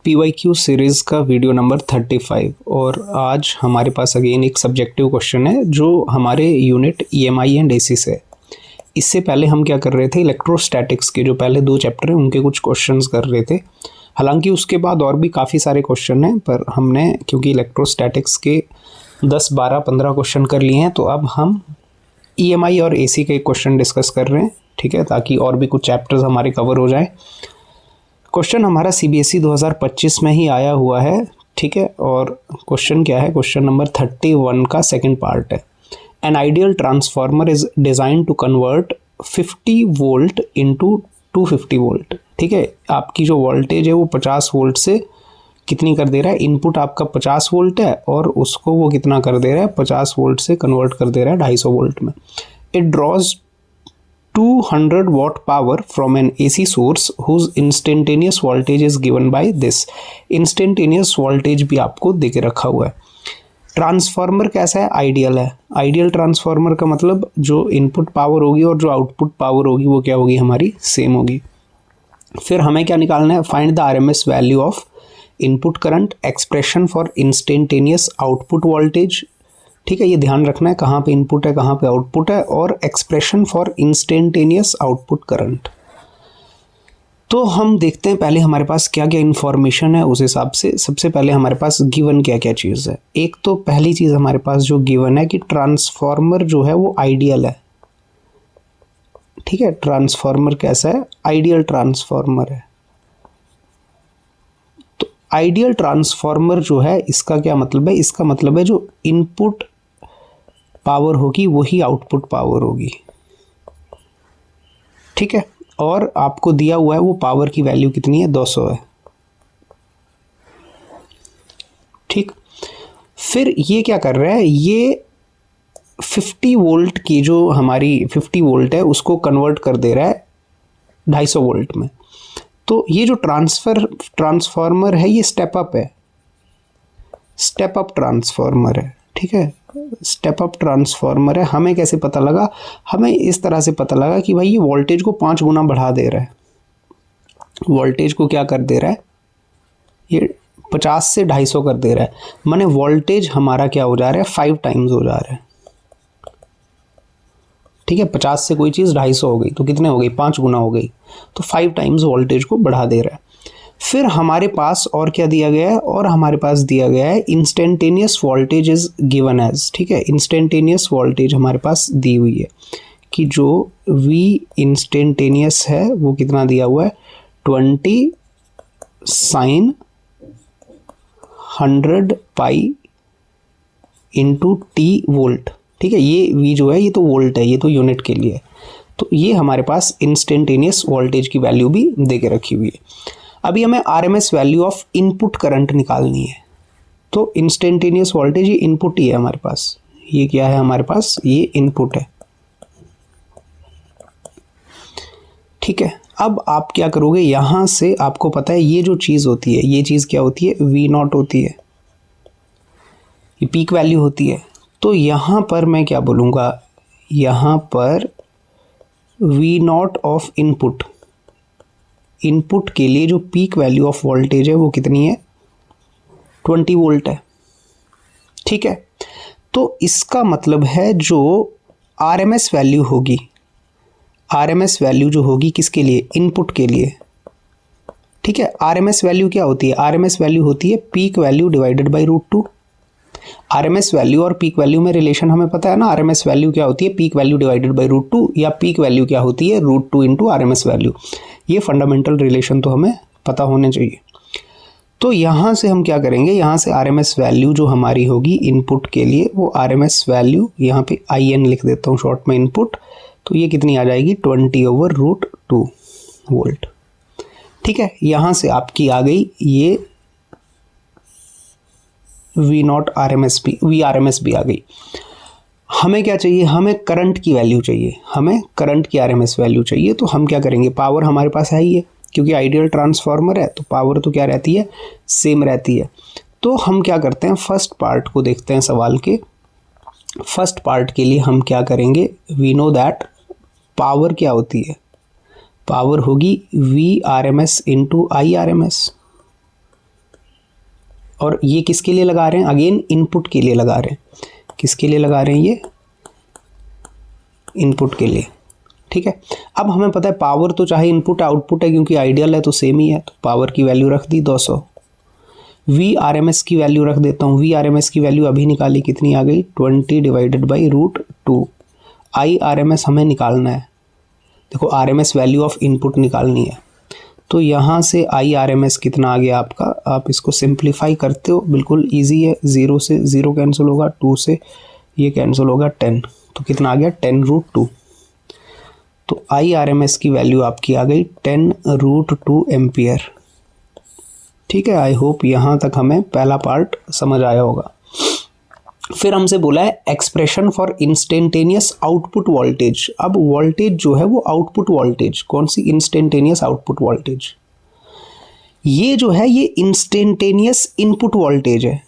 PYQ series का video number 35 और आज हमारे पास अगेन एक सब्जेक्टिव क्वेश्चन है जो हमारे यूनिट EMI एंड AC से। इससे पहले हम क्या कर रहे थे, इलेक्ट्रोस्टैटिक्स के जो पहले 2 चैप्टर हैं उनके कुछ क्वेश्चंस कर रहे थे। हालांकि उसके बाद और भी काफ़ी सारे क्वेश्चन हैं, पर हमने क्योंकि इलेक्ट्रोस्टैटिक्स के 10, 12, 15 क्वेश्चन कर लिए हैं, तो अब हम EMI और AC के क्वेश्चन डिस्कस कर रहे हैं, ठीक है, ताकि और भी कुछ चैप्टर्स हमारे कवर हो जाए। क्वेश्चन हमारा CBSE 2025 में ही आया हुआ है, ठीक है। और क्वेश्चन क्या है, क्वेश्चन नंबर 31 का सेकंड पार्ट है। An ideal transformer is design to convert 50 volt into 250 volt, ठीक है। आपकी जो वोल्टेज है वो 50 वोल्ट से कितनी कर दे रहा है, इनपुट आपका 50 वोल्ट है और उसको वो कितना कर दे रहा है, 50 वोल्ट से कन्वर्ट कर दे रहा है 250 वोल्ट में। It draws 200 watt power from an AC source whose instantaneous voltage is given by this। instantaneous voltage भी आपको दे के रखा हुआ है। ट्रांसफार्मर कैसा है, आइडियल है। आइडियल ट्रांसफार्मर का मतलब जो इनपुट पावर होगी और जो आउटपुट पावर होगी वो क्या होगी, हमारी सेम होगी। फिर हमें क्या निकालना है, find the RMS value of input current, expression for instantaneous output voltage, ठीक है। ये ध्यान रखना है कहाँ पे इनपुट है कहाँ पे आउटपुट है, और expression for instantaneous output current. तो हम देखते हैं पहले हमारे पास क्या क्या इन्फॉर्मेशन है, उस हिसाब से सबसे पहले हमारे पास गिवन क्या क्या चीज़ है। एक तो पहली चीज़ हमारे पास जो गिवन है कि ट्रांसफार्मर जो है वो आइडियल है, ठीक है। ट्रांसफार्मर कैसा है, आइडियल ट्रांसफार्मर है। तो आइडियल ट्रांसफार्मर जो है इसका क्या मतलब है, इसका मतलब है जो इनपुट पावर होगी वही आउटपुट पावर होगी, ठीक है। और आपको दिया हुआ है वो पावर की वैल्यू कितनी है, 200 है, ठीक। फिर ये क्या कर रहा है, ये 50 वोल्ट की जो हमारी 50 वोल्ट है उसको कन्वर्ट कर दे रहा है 250 वोल्ट में। तो ये जो ट्रांसफार्मर है ये स्टेप अप है, स्टेप अप ट्रांसफार्मर है, ठीक है। स्टेप अप ट्रांसफार्मर है। हमें कैसे पता लगा, हमें इस तरह से पता लगा कि भाई ये वोल्टेज को 5 गुना बढ़ा दे रहा है। वोल्टेज को क्या कर दे रहा है, ये 50 से 250 कर दे रहा है, माने वोल्टेज हमारा क्या हो जा रहा है, 5 टाइम्स हो जा रहा है, ठीक है। 50 से कोई चीज़ 250 हो गई तो कितने हो गई, 5 गुना हो गई, तो 5 टाइम्स वोल्टेज को बढ़ा दे रहा है। फिर हमारे पास और क्या दिया गया है, और हमारे पास दिया गया है instantaneous voltage is given as, ठीक है। इंस्टेंटेनियस वोल्टेज हमारे पास दी हुई है कि जो V इंस्टेंटेनियस है वो कितना दिया हुआ है, 20 sin 100 pi into T volt, ठीक है। ये V जो है ये तो वोल्ट है, ये तो यूनिट के लिए है। तो ये हमारे पास इंस्टेंटेनियस वोल्टेज की वैल्यू भी दे के रखी हुई है। अभी हमें RMS value of input current निकालनी है। तो इंस्टेंटेनियस वोल्टेज ये इनपुट ही है हमारे पास, ये क्या है हमारे पास, ये इनपुट है, ठीक है। अब आप क्या करोगे, यहाँ से आपको पता है ये जो चीज़ होती है, ये चीज़ क्या होती है, V0 होती है, ये पीक वैल्यू होती है। तो यहाँ पर मैं क्या बोलूँगा, यहाँ पर V0 ऑफ इनपुट, इनपुट के लिए जो पीक वैल्यू ऑफ वोल्टेज है वो कितनी है, 20 वोल्ट है, ठीक है। तो इसका मतलब है जो RMS वैल्यू होगी, RMS वैल्यू जो होगी किसके लिए, इनपुट के लिए, ठीक है। RMS वैल्यू क्या होती है, RMS वैल्यू होती है peak value divided by √2। RMS value और पीक वैल्यू में रिलेशन हमें पता है ना, RMS वैल्यू क्या होती है, पीक वैल्यू डिवाइडेड बाई √2, या पीक वैल्यू क्या होती है, √2 इंटू RMS वैल्यू। ये फंडामेंटल रिलेशन तो हमें पता होने चाहिए। तो यहाँ से हम क्या करेंगे, यहाँ से RMS वैल्यू जो हमारी होगी इनपुट के लिए, वो RMS वैल्यू यहाँ पे IN लिख देता हूँ शॉर्ट में, इनपुट। तो ये कितनी आ जाएगी, 20/√2 वोल्ट, ठीक है। यहाँ से आपकी आ गई ये V0 RMS भी, VRMS भी आ गई। हमें क्या चाहिए, हमें करंट की वैल्यू चाहिए, हमें करंट की RMS वैल्यू चाहिए। तो हम क्या करेंगे, पावर हमारे पास है ही है, क्योंकि आइडियल ट्रांसफार्मर है तो पावर तो क्या रहती है, सेम रहती है। तो हम क्या करते हैं, फर्स्ट पार्ट को देखते हैं सवाल के। फर्स्ट पार्ट के लिए हम क्या करेंगे, वी नो दैट पावर क्या होती है, पावर होगी VRMS इंटू IRMS, और ये किसके लिए लगा रहे हैं, अगेन इनपुट के लिए लगा रहे हैं। किसके लिए लगा रहे हैं, ये इनपुट के लिए। ठीक है, अब हमें पता है पावर तो चाहे इनपुट आउटपुट है, क्योंकि आइडियल है तो सेम ही है, तो पावर की वैल्यू रख दी 200। वी आर एम एस की वैल्यू रख देता हूँ। वी आर एम एस की वैल्यू अभी निकाली, कितनी आ गई, 20 divided by √2। I R M S हमें निकालना है। देखो R M S value of input निकालनी है, तो यहाँ से आई आर एम एस कितना आ गया आपका, आप इसको सिंप्लीफाई करते हो, बिल्कुल ईजी है। 0 से 0 कैंसिल होगा, 2 से ये कैंसिल होगा, 10, तो कितना आ गया, 10√2। तो आई आर एम एस की वैल्यू आपकी आ गई 10√2 एम्पियर। ठीक है, आई होप यहाँ तक हमें पहला पार्ट समझ आया होगा। फिर हमसे बोला है expression for instantaneous output voltage. अब वोल्टेज जो है वो आउटपुट वोल्टेज, कौन सी, इंस्टेंटेनियस आउटपुट वोल्टेज। ये जो है ये इंस्टेंटेनियस इनपुट वोल्टेज है,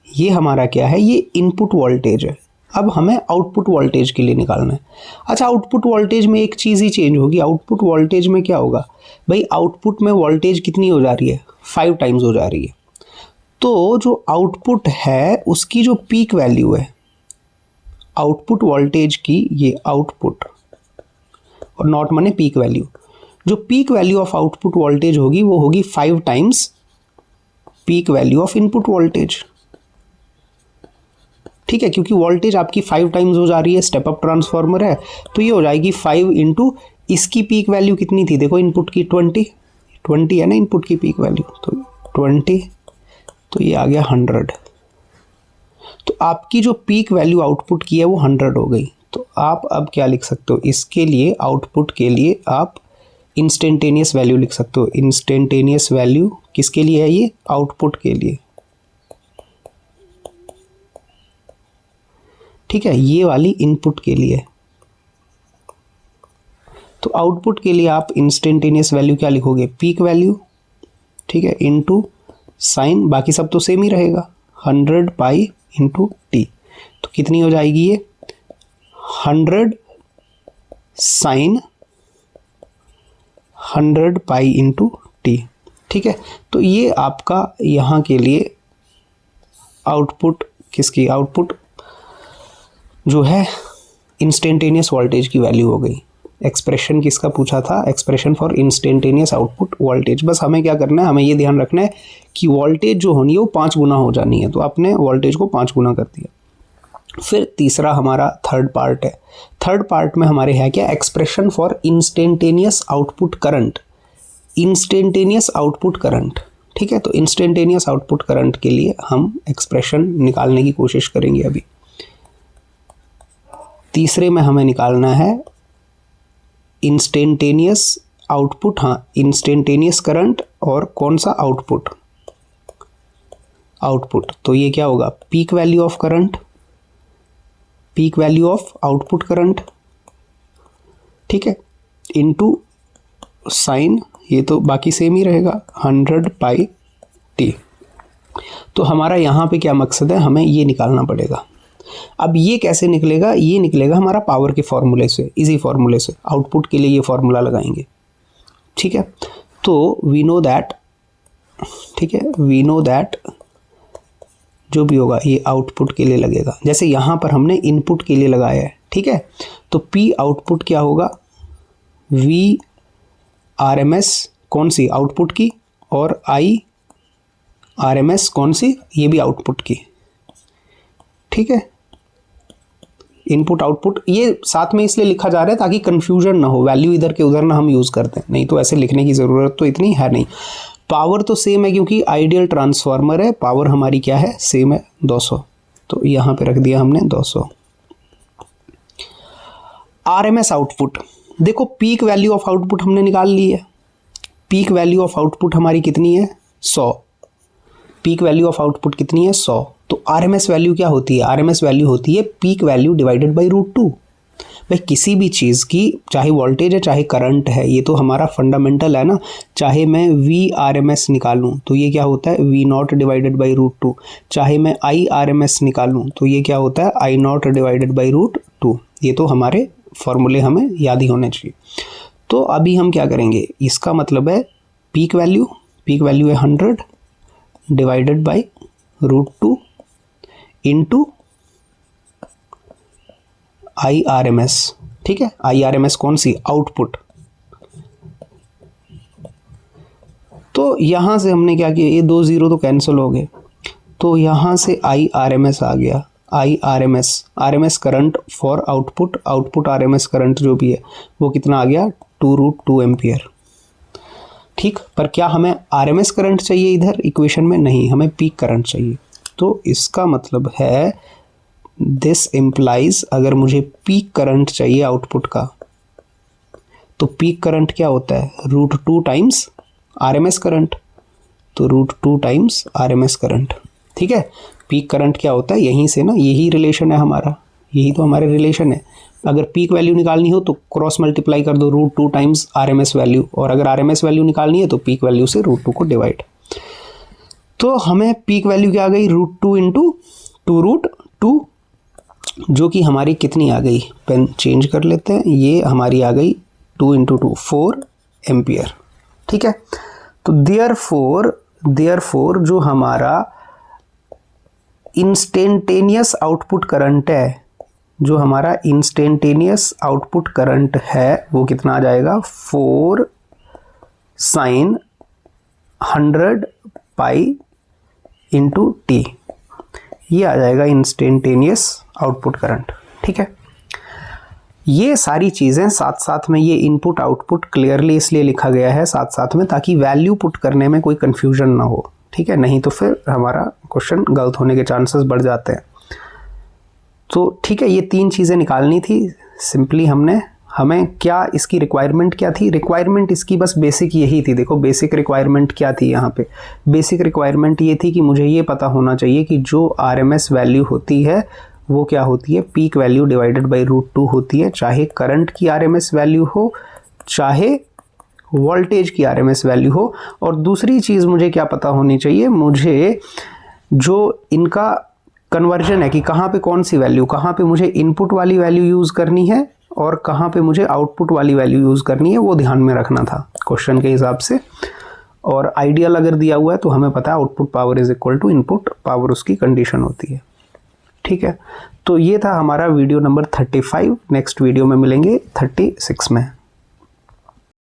ये हमारा क्या है, ये इनपुट वोल्टेज है। अब हमें आउटपुट वोल्टेज के लिए निकालना है। अच्छा, आउटपुट वोल्टेज में एक चीज़ ही चेंज होगी। आउटपुट वोल्टेज में क्या होगा भाई, आउटपुट में वोल्टेज कितनी हो जा रही है, 5 टाइम्स हो जा रही है। तो जो आउटपुट है उसकी जो पीक वैल्यू है आउटपुट वोल्टेज की, ये आउटपुट और नॉट माने पीक वैल्यू, जो peak value of output voltage होगी वो होगी 5 times peak value of input voltage. ठीक है, क्योंकि वोल्टेज आपकी 5 टाइम्स हो जा रही है, स्टेप अप ट्रांसफार्मर है, तो ये हो जाएगी 5 इंटू इसकी पीक वैल्यू कितनी थी, देखो इनपुट की 20 है ना इनपुट की पीक वैल्यू, तो 20, तो ये आ गया 100। तो आपकी जो पीक वैल्यू आउटपुट की है वो 100 हो गई। तो आप अब क्या लिख सकते हो, इसके लिए आउटपुट के लिए आप इंस्टेंटेनियस वैल्यू लिख सकते हो। इंस्टेंटेनियस वैल्यू किसके लिए है, ये आउटपुट के लिए। ठीक है, ये वाली इनपुट के लिए। तो आउटपुट के लिए आप इंस्टेंटेनियस वैल्यू क्या लिखोगे, पीक वैल्यू, ठीक है, इनटू साइन, बाकी सब तो सेम ही रहेगा, 100 पाई इंटू टी। तो कितनी हो जाएगी ये, 100 साइन 100 पाई इंटू टी। ठीक है, तो ये आपका यहाँ के लिए आउटपुट, किसकी आउटपुट जो है इंस्टेंटेनियस वोल्टेज की वैल्यू हो गई। एक्सप्रेशन किसका पूछा था, expression for instantaneous output voltage. बस हमें क्या करना है, हमें ये ध्यान रखना है कि वोल्टेज जो होनी है वो 5 गुना हो जानी है, तो आपने वोल्टेज को 5 गुना कर दिया। फिर तीसरा हमारा थर्ड पार्ट है। थर्ड पार्ट में हमारे है क्या, expression for instantaneous output current. Instantaneous output current, ठीक है, तो इंस्टेंटेनियस आउटपुट करंट के लिए हम एक्सप्रेशन निकालने की कोशिश करेंगे। अभी तीसरे में हमें निकालना है इंस्टेंटेनियस आउटपुट, हाँ इंस्टेंटेनियस करंट, और कौन सा, आउटपुट। आउटपुट तो ये क्या होगा, peak value of current, peak value of output current, ठीक है, इनटू साइन, ये तो बाकी सेम ही रहेगा, 100 पाई टी। तो हमारा यहाँ पे क्या मकसद है, हमें ये निकालना पड़ेगा। अब ये कैसे निकलेगा, ये निकलेगा हमारा पावर के फॉर्मूले से, इजी फॉर्मूले से। आउटपुट के लिए ये फॉर्मूला लगाएंगे, ठीक है। तो वी नो दैट, ठीक है, वी नो दैट जो भी होगा ये आउटपुट के लिए लगेगा। जैसे यहाँ पर हमने इनपुट के लिए लगाया है, ठीक है, तो पी आउटपुट क्या होगा, वी आर एम एस कौन सी, आउटपुट की, और आई आर एम एस कौन सी, ये भी आउटपुट की, ठीक है। इनपुट आउटपुट ये साथ में इसलिए लिखा जा रहा है ताकि कंफ्यूजन ना हो, वैल्यू इधर के उधर ना हम यूज़ करते हैं, नहीं तो ऐसे लिखने की ज़रूरत तो इतनी है नहीं। पावर तो सेम है क्योंकि आइडियल ट्रांसफार्मर है, पावर हमारी क्या है, सेम है 200, तो यहाँ पे रख दिया हमने 200। आरएमएस आउटपुट, देखो पीक वैल्यू ऑफ आउटपुट हमने निकाल ली है। पीक वैल्यू ऑफ आउटपुट हमारी कितनी है, 100। पीक वैल्यू ऑफ आउटपुट कितनी है, 100। तो आरएमएस वैल्यू क्या होती है, आरएमएस वैल्यू होती है पीक वैल्यू डिवाइडेड बाई √2। भाई किसी भी चीज़ की, चाहे वोल्टेज है चाहे करंट है, ये तो हमारा फंडामेंटल है ना। चाहे मैं वी आर एम एस निकालूँ तो ये क्या होता है, वी नॉट डिवाइडेड बाई √2। चाहे मैं आई आर एम एस निकालूँ तो ये क्या होता है, आई नॉट डिवाइडेड बाई √2। ये तो हमारे फॉर्मूले हमें याद ही होने चाहिए। तो अभी हम क्या करेंगे, इसका मतलब है पीक वैल्यू है 100 डिवाइडेड बाई √2 इंटू IRMS। ठीक है, IRMS कौन सी? आउटपुट। तो यहाँ से हमने क्या किया, ये 2 0 तो कैंसिल हो गए, तो यहाँ से IRMS आ गया। RMS current for output RMS current जो भी है वो कितना आ गया, 2√2 एम्पियर। ठीक, पर क्या हमें RMS करंट चाहिए इधर इक्वेशन में? नहीं, हमें पीक करंट चाहिए। तो इसका मतलब है दिस इम्प्लाइज, अगर मुझे पीक करंट चाहिए आउटपुट का, तो पीक करंट क्या होता है, √2 टाइम्स RMS करंट, तो √2 टाइम्स RMS करंट। ठीक है, पीक करंट क्या होता है, यहीं से ना, यही रिलेशन है हमारा, यही तो हमारे रिलेशन है। अगर पीक वैल्यू निकालनी हो तो क्रॉस मल्टीप्लाई कर दो √2 टाइम्स RMS वैल्यू, और अगर RMS वैल्यू निकालनी है तो पीक वैल्यू से √2 को डिवाइड। तो हमें पीक वैल्यू क्या आ गई, √2 इंटू 2√2, जो कि हमारी कितनी आ गई, पेन चेंज कर लेते हैं, ये हमारी आ गई 2 इंटू 2 4 एम्पियर। ठीक है, तो देयरफॉर जो हमारा इंस्टेंटेनियस आउटपुट करंट है, जो हमारा इंस्टेंटेनियस आउटपुट करंट है वो कितना आ जाएगा, 4 sin 100 पाई इंटू टी, ये आ जाएगा इंस्टेंटेनियस आउटपुट करंट। ठीक है, ये सारी चीज़ें साथ साथ में, ये इनपुट आउटपुट क्लियरली इसलिए लिखा गया है साथ साथ में, ताकि वैल्यू पुट करने में कोई कन्फ्यूजन ना हो। ठीक है, नहीं तो फिर हमारा क्वेश्चन गलत होने के चांसेस बढ़ जाते हैं। तो ठीक है, ये 3 चीज़ें निकालनी थी सिंपली हमें क्या इसकी रिक्वायरमेंट क्या थी, रिक्वायरमेंट इसकी बस बेसिक यही थी। देखो बेसिक रिक्वायरमेंट क्या थी यहाँ पे, बेसिक रिक्वायरमेंट ये थी कि मुझे ये पता होना चाहिए कि जो RMS वैल्यू होती है वो क्या होती है, पीक वैल्यू डिवाइडेड बाई √2 होती है, चाहे करंट की RMS वैल्यू हो, चाहे वोल्टेज की RMS वैल्यू हो। और दूसरी चीज़ मुझे क्या पता होनी चाहिए, मुझे जो इनका कन्वर्जन है कि कहाँ पे कौन सी वैल्यू, कहाँ पे मुझे इनपुट वाली वैल्यू यूज़ करनी है और कहाँ पे मुझे आउटपुट वाली वैल्यू यूज़ करनी है, वो ध्यान में रखना था क्वेश्चन के हिसाब से। और आइडियल अगर दिया हुआ है तो हमें पता है output power is equal to input power, उसकी कंडीशन होती है। ठीक है, तो ये था हमारा वीडियो नंबर 35। नेक्स्ट वीडियो में मिलेंगे 36 में।